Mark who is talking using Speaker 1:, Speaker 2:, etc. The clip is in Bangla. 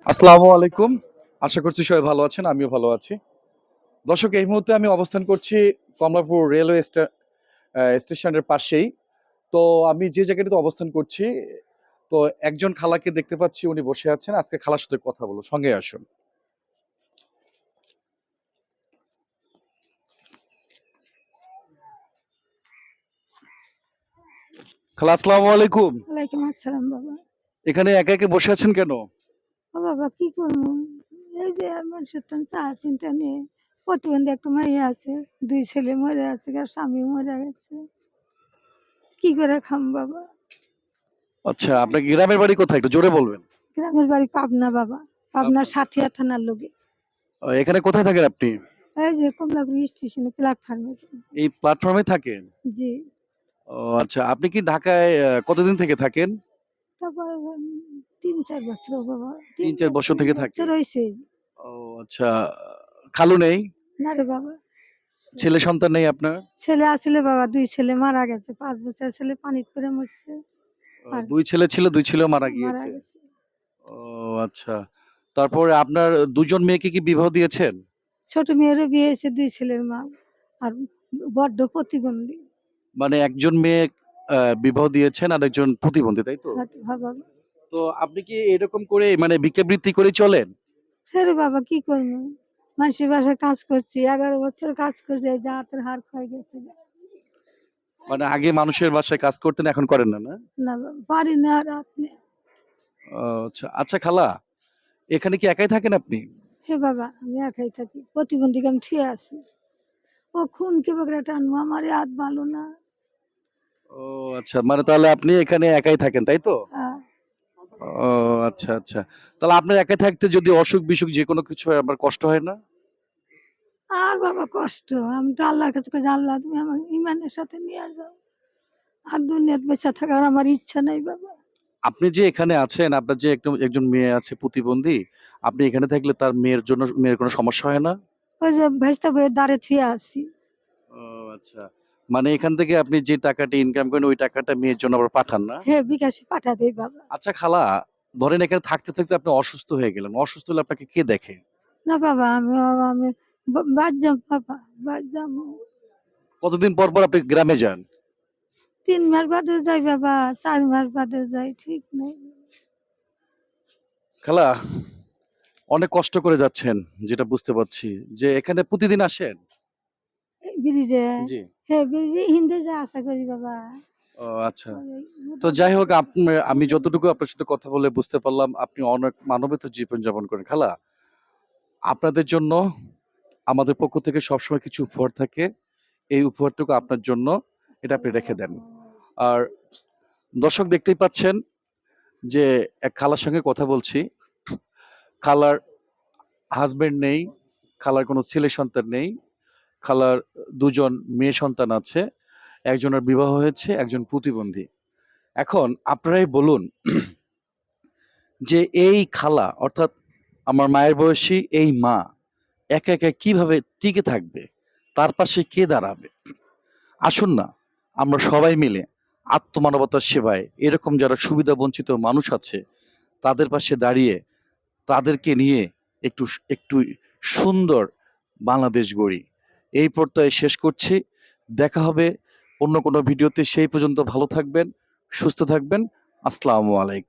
Speaker 1: আসসালামু আলাইকুম। আশা করছি সবাই ভালো আছেন। আমিও ভালো আছি। দর্শক, এই মুহূর্তে আমি অবস্থান করছি কমলাপুর রেলওয়ে স্টেশনের পাশেই। তো আমি যে জায়গাটাতে অবস্থান করছি, তো একজন খালাকে দেখতে পাচ্ছি, উনি বসে আছেন। আজকে খালার সাথে কথা বলবো। সঙ্গে আসুন। খালা, আসসালামু আলাইকুম।
Speaker 2: ওয়ালাইকুম আসসালাম বাবা।
Speaker 1: এখানে একা একা বসে আছেন কেন?
Speaker 2: ও বাবা কি করবো? এই যে আমার সন্তান চা চিন্তা নিয়ে প্রতিবন্ধী একটা মাইয়া আছে, 2 ছেলে মরে আছে, আর স্বামী মরে গেছে। কি করে খাম বাবা?
Speaker 1: আচ্ছা, আপনার গ্রামের বাড়ি কোথায়? একটু জোরে বলবেন।
Speaker 2: গ্রামের বাড়ি পাবনা বাবা, পাবনা
Speaker 1: পাবনা।
Speaker 2: সাথিয়া থানার লোকে।
Speaker 1: এখানে কোথায় থাকেন আপনি?
Speaker 2: এই যে কমলাপুর স্টেশনে প্ল্যাটফর্মে।
Speaker 1: এই প্ল্যাটফর্মে থাকেন?
Speaker 2: জি।
Speaker 1: ও আচ্ছা, আপনি কি ঢাকায় কতদিন থেকে থাকেন?
Speaker 2: তারপরে 3-4 বছর বাবা,
Speaker 1: 3-4 বছর থেকে
Speaker 2: বছর
Speaker 1: থাকেন।
Speaker 2: হয়েছে।
Speaker 1: ও আচ্ছা, খালু নেই?
Speaker 2: না রে বাবা,
Speaker 1: ছেলে সন্তান নেই আপনার?
Speaker 2: ছেলে আসলে বাবা, 2 ছেলে মারা গেছে, 5 বছর ছেলে পানিতে পড়ে মরছে। আর
Speaker 1: ২ ছেলে ছিল, ২ ছেলেও মারা
Speaker 2: মারা
Speaker 1: গিয়েছে।
Speaker 2: গেছে।
Speaker 1: ও আচ্ছা। তারপরে আপনার ২ জন মেয়েকে কি বিবাহ দিয়েছেন?
Speaker 2: ছোট মেয়েরও বিয়ে হয়েছে, 2 ছেলের মা। আর বড্ড প্রতিবন্ধী।
Speaker 1: মানে একজন মেয়ে বিবাহ দিয়েছেন আর একজন প্রতিবন্ধী, তাই তো?
Speaker 2: বাবা,
Speaker 1: তো আপনি কি এরকম করে মানে ভিক্ষাবৃত্তি করেই চলেন?
Speaker 2: হ্যাঁ রে বাবা কি করবো? মানুষের বাসায় কাজ করছি, 11 বছর কাজ করছি, এই যে হাতের হাড় ক্ষয়ে গেছে।
Speaker 1: মানে আগে মানুষের বাসায় কাজ করতেন, এখন করেন না, না?
Speaker 2: না বাবা, পারি না আর হাত নেই।
Speaker 1: ও আচ্ছা। আচ্ছা খালা, এখানে কি একাই থাকেন আপনি?
Speaker 2: হে বাবা, আমি একাই থাকি, প্রতিবন্ধীকে আমি ঠিক আছি। ও খুন কে বকরা টানবো, আমার হাত ভালো না।
Speaker 1: ও আচ্ছা, মানে তাহলে আপনি এখানে একাই থাকেন, তাই তো?
Speaker 2: আহ,
Speaker 1: ও আচ্ছা, আচ্ছা। তাহলে আপনার একা থাকতে যদি অসুখ-বিসুখ যেকোনো কিছু হয়, আপনার কষ্ট হয় না?
Speaker 2: আর বাবা কষ্ট, আমি তো আল্লাহর কাছে কইছি, আল্লাহ তুমি আমাকে ইমানের সাথে নিয়ে যাও। আর দুনিয়াতে বেঁচে থাকার আমার ইচ্ছা নাই বাবা।
Speaker 1: আপনি যে এখানে আছেন, আপনার যে একজন মেয়ে আছে প্রতিবন্ধী, আপনি এখানে থাকলে তার মেয়ের কোনো সমস্যা হয় না?
Speaker 2: ওই যে ভেস্তা বইয়ের দ্বারে থুয়ে আছি।
Speaker 1: ও আচ্ছা। মানে এখান থেকে আপনি যে টাকাটা ইনকাম করেন, ওই টাকাটা মেয়ের জন্য আবার পাঠান না?
Speaker 2: হে বিকাশে পাঠা দেই বাবা।
Speaker 1: আচ্ছা খালা, ধরেন এখানে থাকতে, থাকতে আপনি অসুস্থ হয়ে গেলেন। অসুস্থ হলে আপনাকে কে দেখে?
Speaker 2: না বাবা, আমি বাদ যাম বাবা, বাদ যাম।
Speaker 1: কতদিন পর, পর আপনি গ্রামে যান?
Speaker 2: 3 মাস বাদে যাই বাবা, 4 মাস বাদে যাই, ঠিক নেই।
Speaker 1: খালা, অনেক কষ্ট করে যাচ্ছেন, যেটা বুঝতে পারছি। যে এখানে প্রতিদিন আসেন?
Speaker 2: ব্রিজে,
Speaker 1: জি।
Speaker 2: হে ব্রিজে হিন্দে যা আশা করি বাবা।
Speaker 1: ও আচ্ছা। তো যাই হোক, আমি যতটুকু আপনার সাথে কথা বলে বুঝতে পারলাম, আপনি অনেক মানবেতর জীবনযাপন করেন। খালা, আপনাদের জন্য আমাদের পক্ষ থেকে সবসময় কিছু উপহার থাকে। এই উপহারটুকু আপনার জন্য, এটা আপনি রেখে দেন। আর দর্শক দেখতেই পাচ্ছেন যে এক খালার সঙ্গে কথা বলছি। খালার হাসব্যান্ড নেই, খালার কোনো ছেলে সন্তান নেই। খালার ২ জন মেয়ে সন্তান আছে। একজনের বিবাহ হয়েছে, একজন প্রতিবন্ধী। এখন আপনারাই বলুন যে এই খালা অর্থাৎ আমার মায়ের বয়সী এই মা একা, একা কিভাবে টিকে থাকবে? তার পাশে কে দাঁড়াবে? আসুন না, আমরা সবাই মিলে আত্মমানবতার সেবায় এরকম যারা সুবিধা বঞ্চিত মানুষ আছে, তাদের পাশে দাঁড়িয়ে তাদেরকে নিয়ে একটু একটু সুন্দর বাংলাদেশ গড়ি। এই প্রত্যয়ে শেষ করছি। দেখা হবে অন্য কোনো ভিডিওতে। সেই পর্যন্ত ভালো থাকবেন, সুস্থ থাকবেন। আসসালামু আলাইকুম।